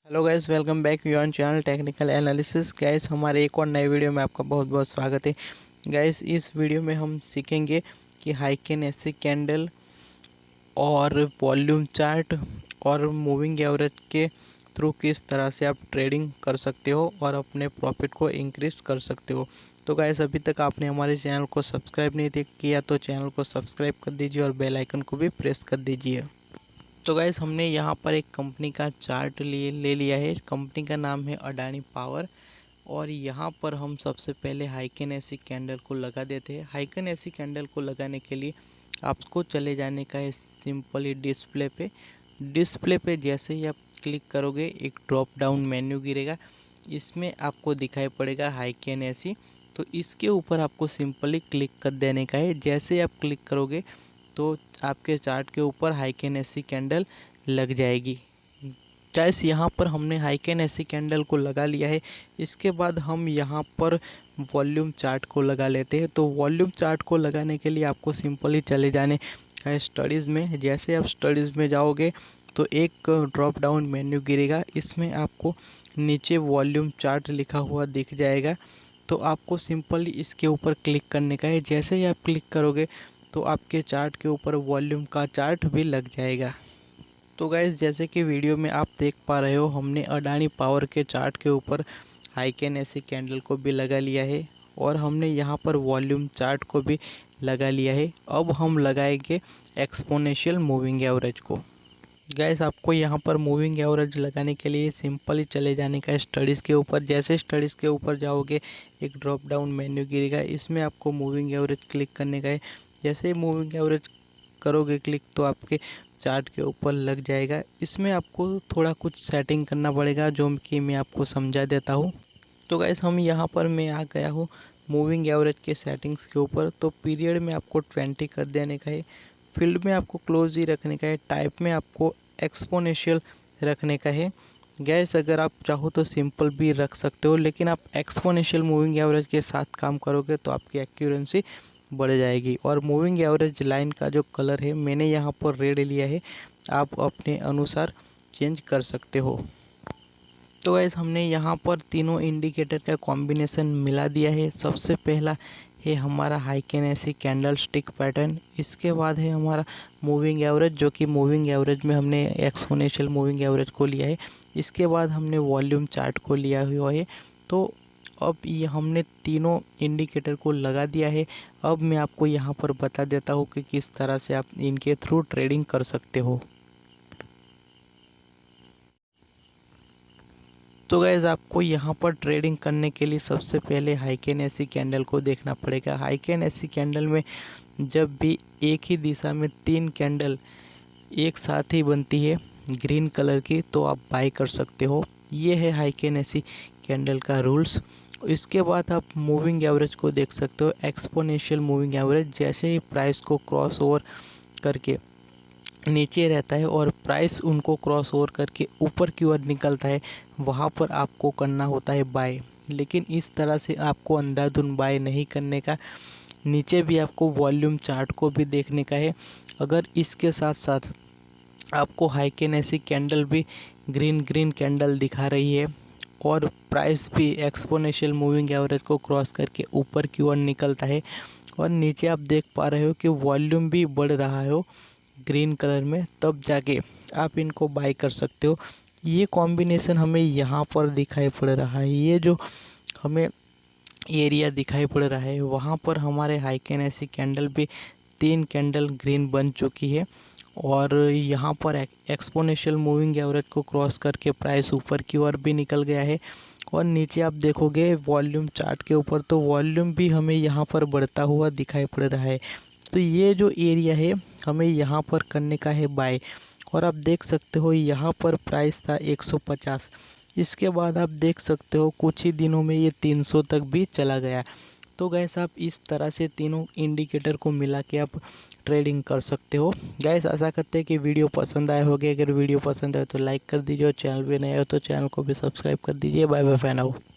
Hello guys, welcome back you on channel technical analysis. Guys, हमारे एक और नए वीडियो में आपका बहुत बहुत स्वागत है। गाइस, इस वीडियो में हम सीखेंगे कि हाइकेन ऐसे कैंडल और वॉल्यूम चार्ट और मूविंग एवरेज के थ्रू किस तरह से आप ट्रेडिंग कर सकते हो और अपने प्रॉफिट को इंक्रीज कर सकते हो। तो गाइस, अभी तक आपने हमारे चैनल को सब्सक्राइब नहीं किया तो चैनल को सब्सक्राइब कर दीजिए और बेल आइकन को भी प्रेस कर दीजिए। तो गाइस, हमने यहाँ पर एक कंपनी का चार्ट ले लिया है। कंपनी का नाम है अडानी पावर। और यहाँ पर हम सबसे पहले हाइकेन ऐसी कैंडल को लगा देते हैं। हाइकेन ऐसी कैंडल को लगाने के लिए आपको चले जाने का है सिंपली डिस्प्ले पे जैसे ही आप क्लिक करोगे एक ड्रॉप डाउन मेन्यू गिरेगा। इसमें आपको दिखाई पड़ेगा हाइकेन ऐसी। तो इसके ऊपर आपको सिंपली क्लिक कर देने का है। जैसे आप क्लिक करोगे तो आपके चार्ट के ऊपर हाइकेन ऐसी कैंडल लग जाएगी। गाइस, यहाँ पर हमने हाइकेन ऐसी कैंडल को लगा लिया है। इसके बाद हम यहाँ पर वॉल्यूम चार्ट को लगा लेते हैं। तो वॉल्यूम चार्ट को लगाने के लिए आपको सिंपली चले जाने का स्टडीज़ में। जैसे आप स्टडीज़ में जाओगे तो एक ड्रॉप डाउन मेन्यू गिरेगा। इसमें आपको नीचे वॉल्यूम चार्ट लिखा हुआ दिख जाएगा। तो आपको सिंपली इसके ऊपर क्लिक करने का है। जैसे ही आप क्लिक करोगे तो आपके चार्ट के ऊपर वॉल्यूम का चार्ट भी लग जाएगा। तो गाइस, जैसे कि वीडियो में आप देख पा रहे हो, हमने अडानी पावर के चार्ट के ऊपर हाइकेन ऐसी कैंडल को भी लगा लिया है और हमने यहाँ पर वॉल्यूम चार्ट को भी लगा लिया है। अब हम लगाएंगे एक्सपोनेंशियल मूविंग एवरेज को। गाइस, आपको यहाँ पर मूविंग एवरेज लगाने के लिए सिंपली चले जाने का स्टडीज़ के ऊपर। जैसे स्टडीज़ के ऊपर जाओगे एक ड्रॉप डाउन मेन्यू गिरेगा। इसमें आपको मूविंग एवरेज क्लिक करने का है। जैसे ही मूविंग एवरेज करोगे क्लिक तो आपके चार्ट के ऊपर लग जाएगा। इसमें आपको थोड़ा कुछ सेटिंग करना पड़ेगा जो कि मैं आपको समझा देता हूँ। तो गाइस, हम यहाँ पर मैं आ गया हूँ मूविंग एवरेज के सेटिंग्स के ऊपर। तो पीरियड में आपको 20 कर देने का है। फील्ड में आपको क्लोज ही रखने का है। टाइप में आपको एक्सपोनेंशियल रखने का है। गैस, अगर आप चाहो तो सिंपल भी रख सकते हो, लेकिन आप एक्सपोनेंशियल मूविंग एवरेज के साथ काम करोगे तो आपकी एक्यूरेंसी बढ़ जाएगी। और मूविंग एवरेज लाइन का जो कलर है मैंने यहाँ पर रेड लिया है, आप अपने अनुसार चेंज कर सकते हो। तो गाइस, हमने यहाँ पर तीनों इंडिकेटर का कॉम्बिनेशन मिला दिया है। सबसे पहला है हमारा हाइकेन ऐसी कैंडल स्टिक पैटर्न। इसके बाद है हमारा मूविंग एवरेज, जो कि मूविंग एवरेज में हमने एक्सपोनेंशियल मूविंग एवरेज को लिया है। इसके बाद हमने वॉल्यूम चार्ट को लिया हुआ है। तो अब ये हमने तीनों इंडिकेटर को लगा दिया है। अब मैं आपको यहाँ पर बता देता हूँ कि किस तरह से आप इनके थ्रू ट्रेडिंग कर सकते हो। तो गाइस, आपको यहाँ पर ट्रेडिंग करने के लिए सबसे पहले हाइकेन ऐसी कैंडल को देखना पड़ेगा। हाइकेन ऐसी कैंडल में जब भी एक ही दिशा में 3 कैंडल एक साथ ही बनती है ग्रीन कलर की, तो आप बाय कर सकते हो। ये है हाइकेन ऐसी कैंडल का रूल्स। इसके बाद आप मूविंग एवरेज को देख सकते हो, एक्सपोनेंशियल मूविंग एवरेज। जैसे ही प्राइस को क्रॉस ओवर करके नीचे रहता है और प्राइस उनको क्रॉस ओवर करके ऊपर की ओर निकलता है, वहाँ पर आपको करना होता है बाय। लेकिन इस तरह से आपको अंधाधुंध बाय नहीं करने का। नीचे भी आपको वॉल्यूम चार्ट को भी देखने का है। अगर इसके साथ साथ आपको हाइकेन ऐसी कैंडल भी ग्रीन कैंडल दिखा रही है और प्राइस भी एक्सपोनेंशियल मूविंग एवरेज को क्रॉस करके ऊपर की ओर निकलता है और नीचे आप देख पा रहे हो कि वॉल्यूम भी बढ़ रहा हो ग्रीन कलर में, तब जाके आप इनको बाय कर सकते हो। ये कॉम्बिनेशन हमें यहाँ पर दिखाई पड़ रहा है। ये जो हमें एरिया दिखाई पड़ रहा है वहाँ पर हमारे हाइकेन ऐसी कैंडल भी 3 कैंडल ग्रीन बन चुकी है और यहाँ पर एक्सपोनेंशियल मूविंग एवरेज को क्रॉस करके प्राइस ऊपर की ओर भी निकल गया है। और नीचे आप देखोगे वॉल्यूम चार्ट के ऊपर तो वॉल्यूम भी हमें यहाँ पर बढ़ता हुआ दिखाई पड़ रहा है। तो ये जो एरिया है हमें यहाँ पर करने का है बाय। और आप देख सकते हो यहाँ पर प्राइस था 150। इसके बाद आप देख सकते हो कुछ ही दिनों में ये 300 तक भी चला गया। तो गैस, आप इस तरह से तीनों इंडिकेटर को मिला के आप ट्रेडिंग कर सकते हो। गैस, आशा करते हैं कि वीडियो पसंद आया होगा। अगर वीडियो पसंद आए तो लाइक कर दीजिए और चैनल पे नए हो तो चैनल को भी सब्सक्राइब कर दीजिए। Bye bye, fan out.